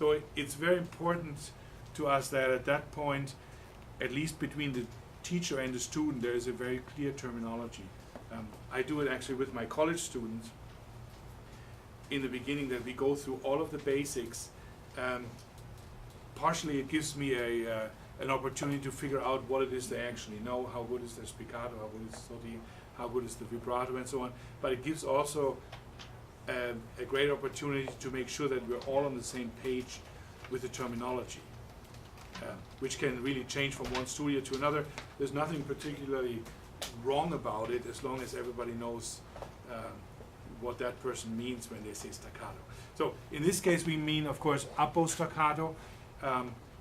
So it's very important to us that at that point, at least between the teacher and the student, there is a very clear terminology. I do it actually with my college students in the beginning, that we go through all of the basics. Partially it gives me an opportunity to figure out what it is they actually know, how good is their spiccato, how good is sotto, how good is the vibrato, and so on. But it gives also a great opportunity to make sure that we're all on the same page with the terminology, which can really change from one studio to another. There's nothing particularly wrong about it as long as everybody knows what that person means when they say staccato. So in this case we mean, of course, uppo staccato,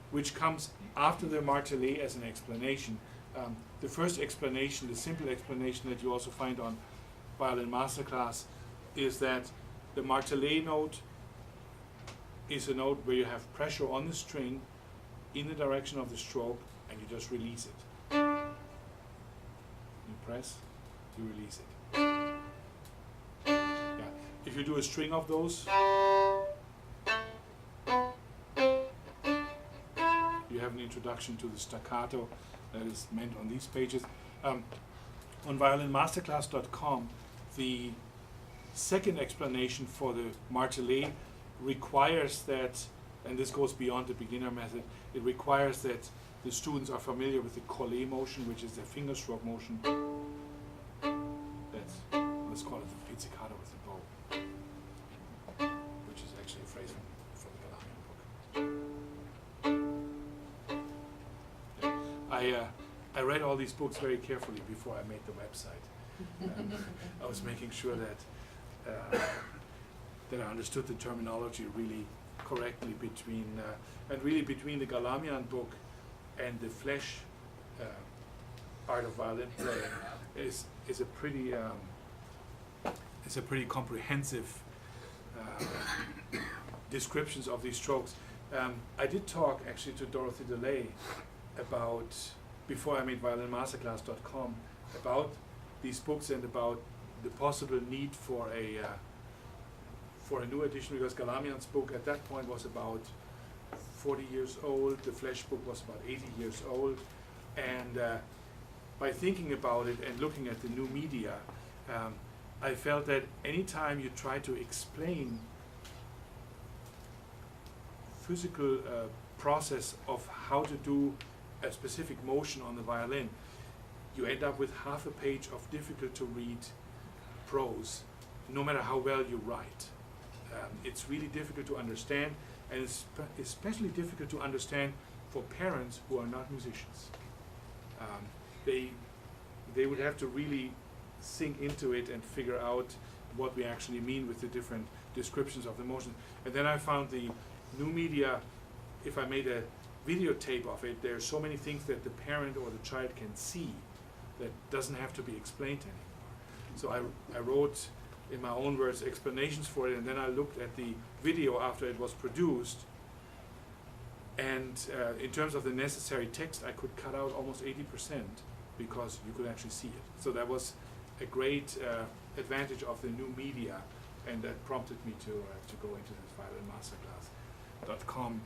which comes after the martelé as an explanation. The first explanation, the simple explanation that you also find on Violin Masterclass, is that the martelé note is a note where you have pressure on the string in the direction of the stroke, and you just release it. You press, you release it. Yeah. If you do a string of those, you have an introduction to the staccato that is meant on these pages. On violinmasterclass.com, the second explanation for the martelé requires that, and this goes beyond the beginner method, it requires that the students are familiar with the collet motion, which is the finger stroke motion. That's, let's call it the pizzicato with the bow, which is actually a phrase from the Galamian book. I read all these books very carefully before I made the website. I was making sure that I understood the terminology really correctly between the Galamian book and the Flesch art of violin playing is a pretty comprehensive descriptions of these strokes. I did talk actually to Dorothy DeLay about, before I made violinmasterclass.com, about these books and about the possible need for a new edition, because Galamian's book at that point was about 40 years old, the Flesch book was about 80 years old, and by thinking about it and looking at the new media, I felt that anytime you try to explain physical process of how to do a specific motion on the violin, you end up with half a page of difficult to read prose, no matter how well you write. It's really difficult to understand, and it's especially difficult to understand for parents who are not musicians. They would have to really sink into it and figure out what we actually mean with the different descriptions of the motion. And then I found the new media, if I made a videotape of it, there are so many things that the parent or the child can see that doesn't have to be explained anymore. So I wrote, in my own words, explanations for it, and then I looked at the video after it was produced, and in terms of the necessary text, I could cut out almost 80% because you could actually see it. So that was a great advantage of the new media, and that prompted me to go into this violinmasterclass.com.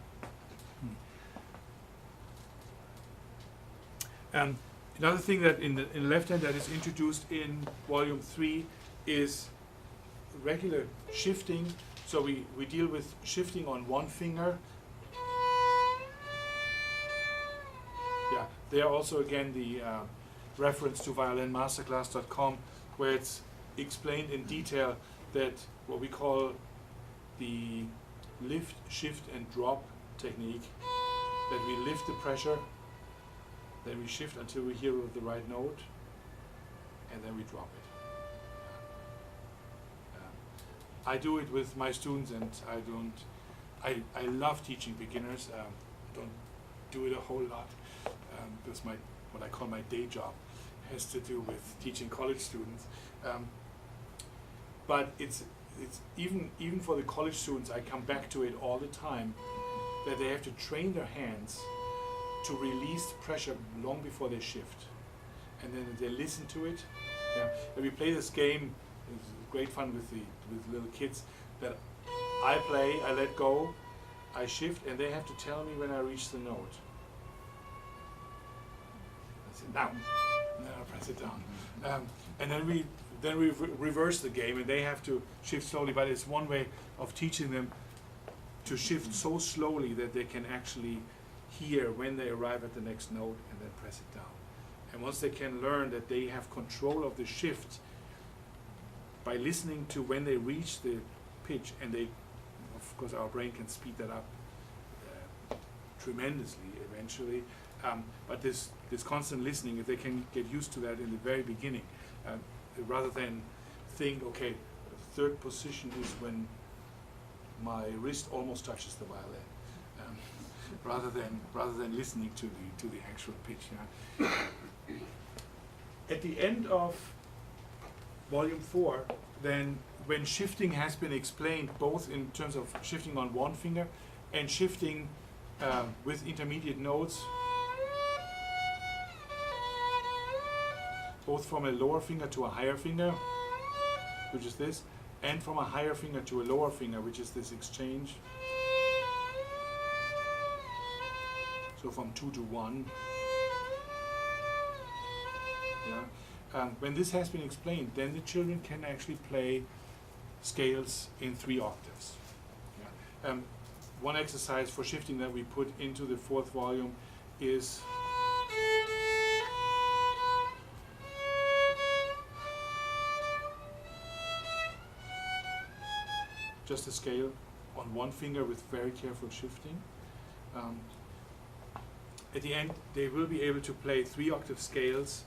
Another thing that in the left hand that is introduced in volume 3 is regular shifting. So we deal with shifting on one finger. Yeah, there also again the reference to violinmasterclass.com, where it's explained in detail that what we call the lift, shift and drop technique, that we lift the pressure, then we shift until we hear the right note, and then we drop it. I do it with my students, and I love teaching beginners. Don't do it a whole lot because what I call my day job has to do with teaching college students. But it's even for the college students, I come back to it all the time, that they have to train their hands to release pressure long before they shift, and then they listen to it. Yeah. And we play this game. It's great fun with little kids. That I play, I let go, I shift, and they have to tell me when I reach the note. I say down, and then I press it down. And then we reverse the game, and they have to shift slowly. But it's one way of teaching them to shift so slowly that they can actually hear when they arrive at the next note, and then press it down. And once they can learn that they have control of the shift by listening to when they reach the pitch, and they, of course, our brain can speed that up tremendously eventually. But this constant listening, if they can get used to that in the very beginning, rather than think, okay, the third position is when my wrist almost touches the violin, rather than listening to the actual pitch. Yeah. At the end of volume 4, then when shifting has been explained, both in terms of shifting on one finger and shifting with intermediate notes, both from a lower finger to a higher finger, which is this, and from a higher finger to a lower finger, which is this exchange. So from 2 to 1. Yeah. When this has been explained, then the children can actually play scales in 3 octaves. Yeah. One exercise for shifting that we put into the 4th volume is just a scale on one finger with very careful shifting. At the end, they will be able to play 3 octave scales,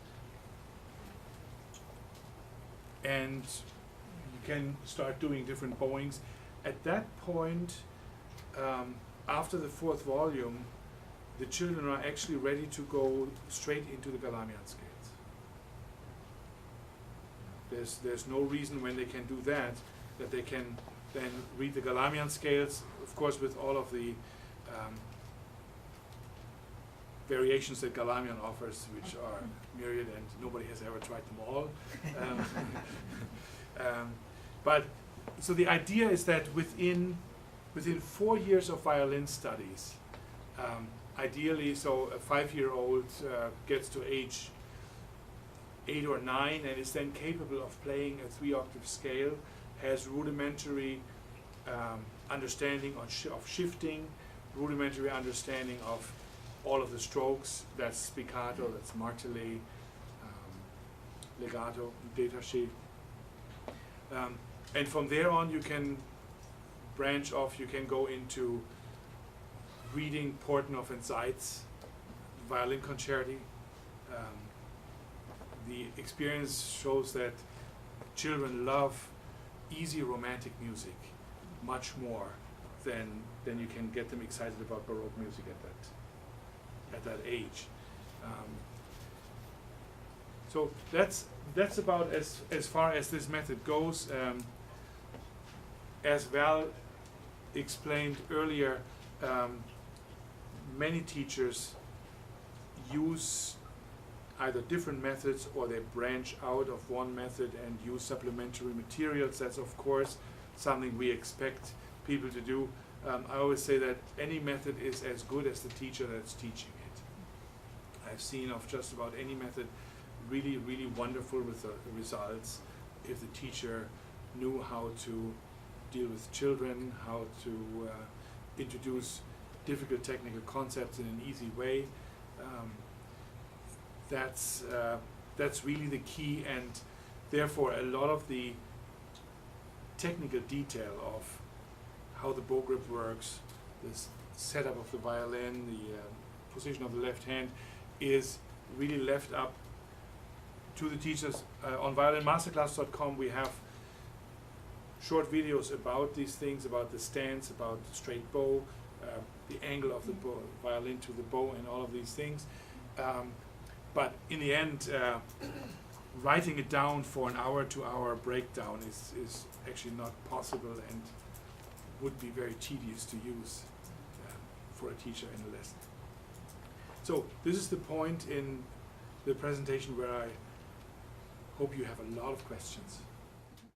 and you can start doing different bowings. At that point, after the 4th volume, the children are actually ready to go straight into the Galamian scales. There's no reason when they can do that they can then read the Galamian scales, of course with all of the variations that Galamian offers, which are myriad, and nobody has ever tried them all. But so the idea is that within 4 years of violin studies, ideally, so a 5-year-old gets to age 8 or 9 and is then capable of playing a 3 octave scale, has rudimentary understanding of shifting, rudimentary understanding of all of the strokes. That's spiccato, that's martelé, legato, détaché. And from there on you can branch off, you can go into reading Portnoy and Seitz, violin concerti. The experience shows that children love easy romantic music much more than you can get them excited about Baroque music at that age. So that's about as far as this method goes. As Val explained earlier, many teachers use either different methods or they branch out of one method and use supplementary materials. That's of course something we expect people to do. I always say that any method is as good as the teacher that's teaching it. I've seen of just about any method really, really wonderful with the results if the teacher knew how to deal with children, how to introduce difficult technical concepts in an easy way. That's really the key, and therefore a lot of the technical detail of how the bow grip works, this setup of the violin, the position of the left hand, is really left up to the teachers. On violinmasterclass.com we have short videos about these things, about the stance, about the straight bow, the angle of the bow, violin to the bow, and all of these things. But in the end, writing it down for an hour-to-hour breakdown is actually not possible and would be very tedious to use for a teacher in a lesson. So this is the point in the presentation where I hope you have a lot of questions.